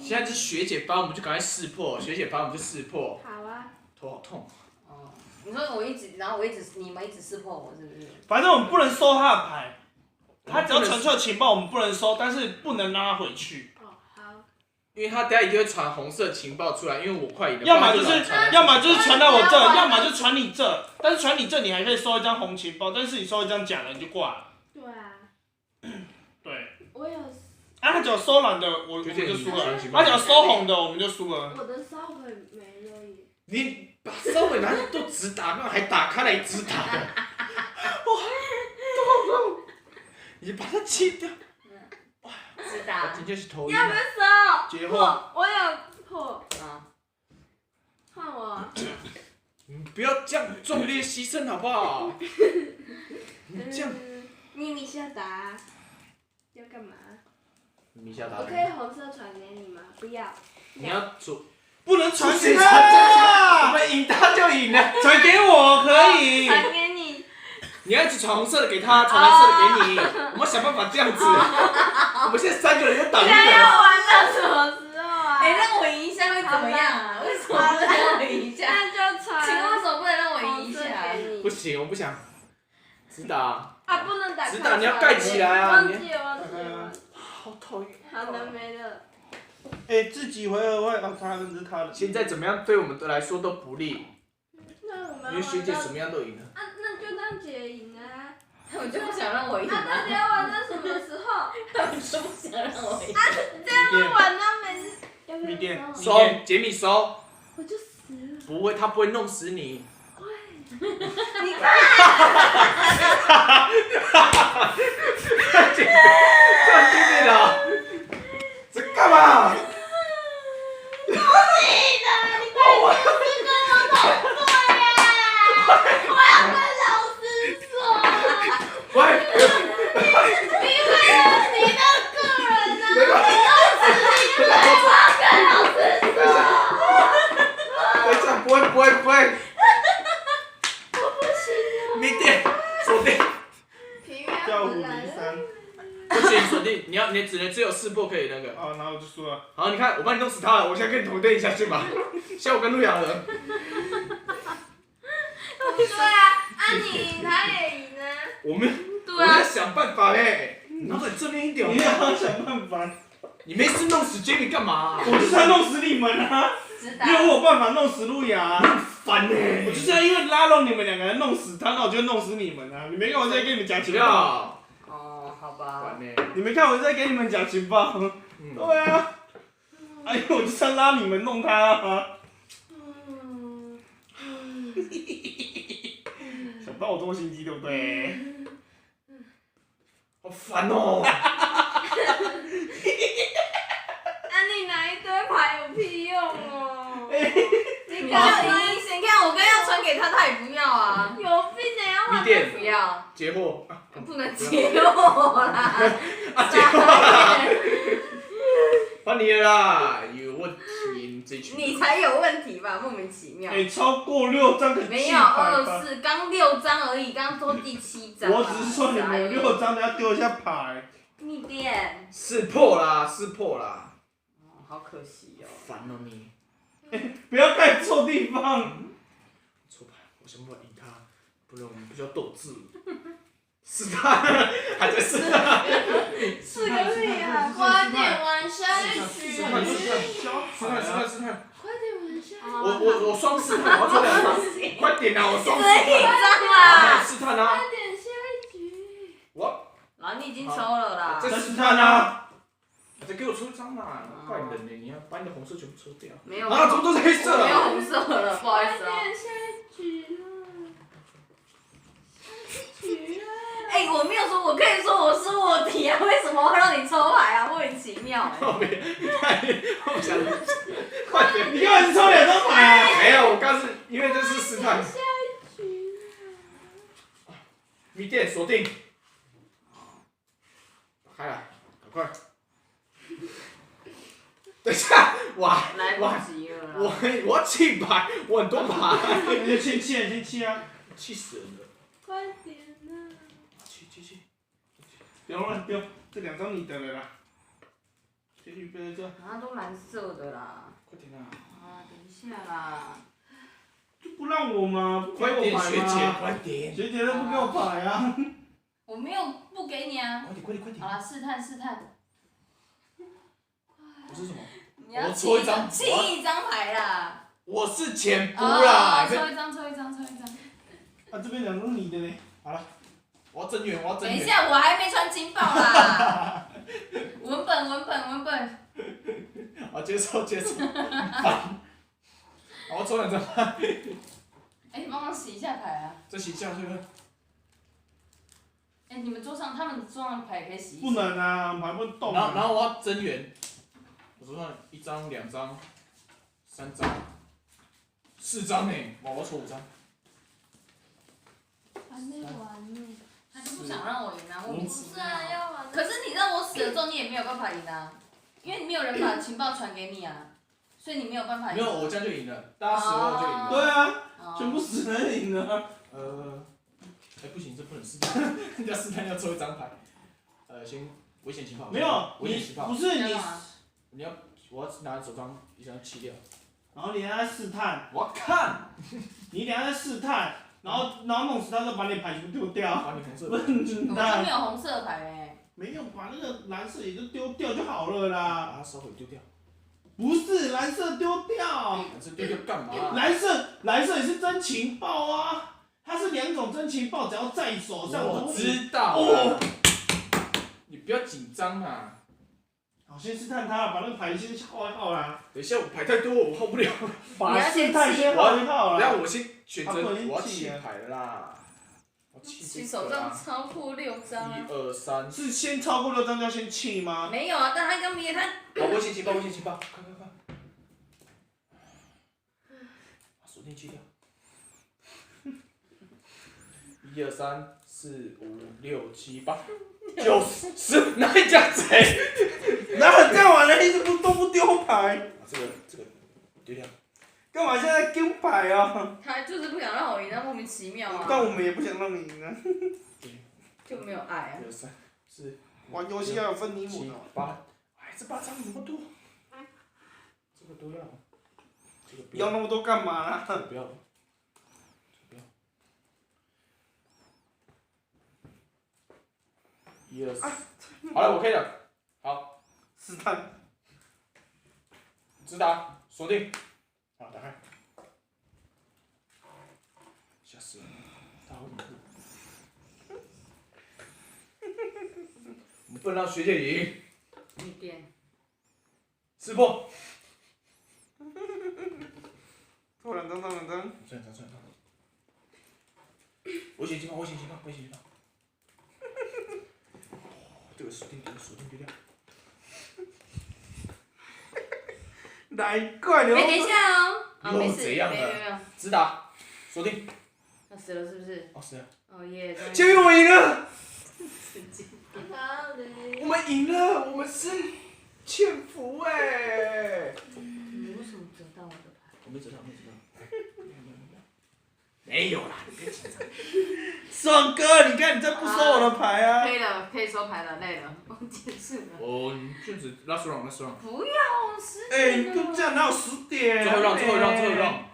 现在是学姐帮，我们就赶快识破。学姐帮我们就识破。好啊。头好痛。哦，你说你们一直识破我是不是？反正我们不能收他的牌，他只要传出情报我们不能收，但是不能让他回去。哦，好。因为他等下一定会传红色情报出来，因为我快赢了。要么就是传到我这，要么就传你这。但是传你这，你还可以收一张红情报，但是你收一张假的你就挂了。对啊。对。我有。他只要收蓝的，我们就输了；他只要收红的，我们就输了。我的烧毁没了耶。你把烧毁拿去都直打，那还打开来直打的。哇，痛！你把它切掉。直打。今天是头晕。要不要收？结货。我有破。啊。换我。你不要这样壮烈牺牲好不好？你这样。你米下达。要干嘛？米下达。我可以红色传给你吗？不要。你要走。不能传给他，我们赢他就赢了。传给我可以。传给你。你要一直传红色的给他，传蓝色的给你。我们想办法这样子。我们现在3个人就挡一个。要玩到什么时候啊？让我赢一下会怎么样啊？为什么不能让我赢一下？那就传。请问为什么不能让我赢一下？不行，我不想。直打。啊，不能打。直打，你要盖起来啊！忘记了。好讨厌。好的，没了。自己回合会他的是他的。现在怎么样对我们来说都不利。那我们。因为学姐怎么样都赢了。啊，那就让姐赢啊！我就不想让我赢。啊，到底要玩到什么时候？我就不想让我赢。啊，这样玩到没？米店。收，杰米收。我就死了。不会，他不会弄死你。会。你看。看杰米了。这干嘛？不行的，你快点跟我同队呀！我要跟老师说。喂。你的个人啊，你都是你的，我要跟老师说。等一下，不会。我不行了。没电，锁定。叫503。不行，锁定，你只有4波可以那个。哦，然后我就输了。好，你看，我帮你弄死他了，我现在跟你同队下去吧。像我跟陆阳人。对啊，你赢他也赢啊。我要想办法嘞。脑袋正面一点。你要想办法。你没事弄死 Jamie 干嘛？我就是要弄死你们啊！因为我有办法弄死路亚。很烦嘞。我就是要因为拉拢你们2个人弄死他，那我就弄死你们啊！你没看我在跟你们讲情报？哦，好吧。你没看我在跟你们讲情报？对啊。哎呦，我就是要拉你们弄他啊！想到我多心机对不对？好烦哦。你拿一堆牌有屁用哦？你看我刚要传给他，他也不要啊。有病的要玩。不要。截货。不能截货啦。截货啦。换你了啦，有问题你自己去。你才有问题吧，莫名其妙。超过6张的没有24，刚6张而已，刚说第7张。我只是说你们有6张，你要丢一下牌。逆电。识破啦。好可惜哦。烦哦你。不要盖错地方。错牌，我想办法赢他，不然我们必须要斗智。试探，还在试探。是个屁啊！快点玩下一局。试探。快点玩下。我双试探，我做2个。快点啊！我双试探。1张啦。试探啊！快点下一局。我。啊，你已经抽了啦。再试探啊！再给我出一张啦！怪人呢，你要把你的红色全部抽掉。没有。啊，怎么都是黑色没有红色了，不好意思啊。快点下一局了。我没有说，我可以说我输我题啊，为什么会让你抽牌啊？莫名其妙我想，快点！你根本是抽2张牌啊！没有，我刚是因为这是试探。下一局了。米店锁定。打开来，赶快。等一下，哇！来不及了啦。我要弃牌，我很多牌。你就气啊！气死人了。快点啊！气！不用乱丢，这2张你的了啦。先预备这。啊，都蓝色的啦。快点啊！啊，等一下啦。就不让我吗？不给快点，我牌学姐，吗？快点！学姐都不给我牌啊！我没有不给你啊。快点，快点，快点！好啦，试探试探。我是什么？你要我抽一张弃一张牌啦。我是前夫哦，啦！抽一张，抽一张，抽一张。啊，这边两张你的嘞。好了，我要增援，我要增援。等一下，我还没传情报啦。文本，文本，文本。好，接受，接受。好，我抽2张牌。哎，你帮忙洗一下牌啊。这洗下去了。哎，你们桌上，他们桌上的牌可以洗一洗。不能啊，牌不能动啊。然后我要增援。我桌上1张、2张、3张、4张呢，哇，我要抽5张。还没完呢。他就不想让我赢啊，莫名其不是啊，妙。要完。可是你让我死了之后，你也没有办法赢啊，因为没有人把情报传给你啊，所以你没有办法赢。没有，我这样就赢了，大家死了我就赢了。对啊，哦全部死人赢了。不行，这不能试探，人家试探要抽1张牌。先危险情报。没有，你危险情报不。是你，你要，我要拿手上1张弃掉。然后你还在试探，我要看。你等下在试探，然后弄死他，就把你牌全部丢掉。把你红色。我就没有红色牌哎。没有，把那个蓝色也就丢掉就好了把啦。它烧毁丢掉。不是，蓝色丢掉。这丢掉干嘛？蓝色也是真情报啊，它是2种真情报，只要在手上我都知道。哦。你不要紧张啊。好，先试探他，把那个牌先耗一耗啦。等一下我牌太多，我耗不了。把试探先耗一耗啦。然后我先选择，他不能我要弃啊弃牌啦。我弃你手上超过6张啊。 1、2、3。是先超过6张就要先弃吗？没有啊，但他刚灭他。好，危险情报，危险情报，快！把锁链去掉。1、2、3、4、5、6、7、8、9、10，哪一家贼？然后这样玩了，一直都不丢牌，把这个丢掉。干嘛现在丢牌啊？他就是不想让我赢，他莫名其妙啊。但我们也不想让你赢啊。就没有爱啊。 1、2、3、4、玩游戏要有分你7、我。 8，哎，这8张怎么多？这个都要，这个不要那么多干嘛啦？这个不要，这个不要。1、2、3，好了，我可以了。好，试探。直达，锁定。好，打开。吓死人了，大好恐怖。我们不能让学姐赢。一点。识破。抽2张，抽2张。算了。危险情报，危险情报。这个锁定丢掉。难怪你。哎，等一下哦。啊，没事，怎样的没有。直达，锁定。他死了是不是？哦，是啊。哦耶！前面我赢了。好嘞。我们赢了，我们是欠福哎。你为什么得到我的牌？我没折到。没有啦，你别紧张。爽哥，你看你再不收我的牌啊！可以了，可以收牌了，累了，我结束了。你这样子拉输让。不要，10点了。哎，你就这样哪有10点？最后让。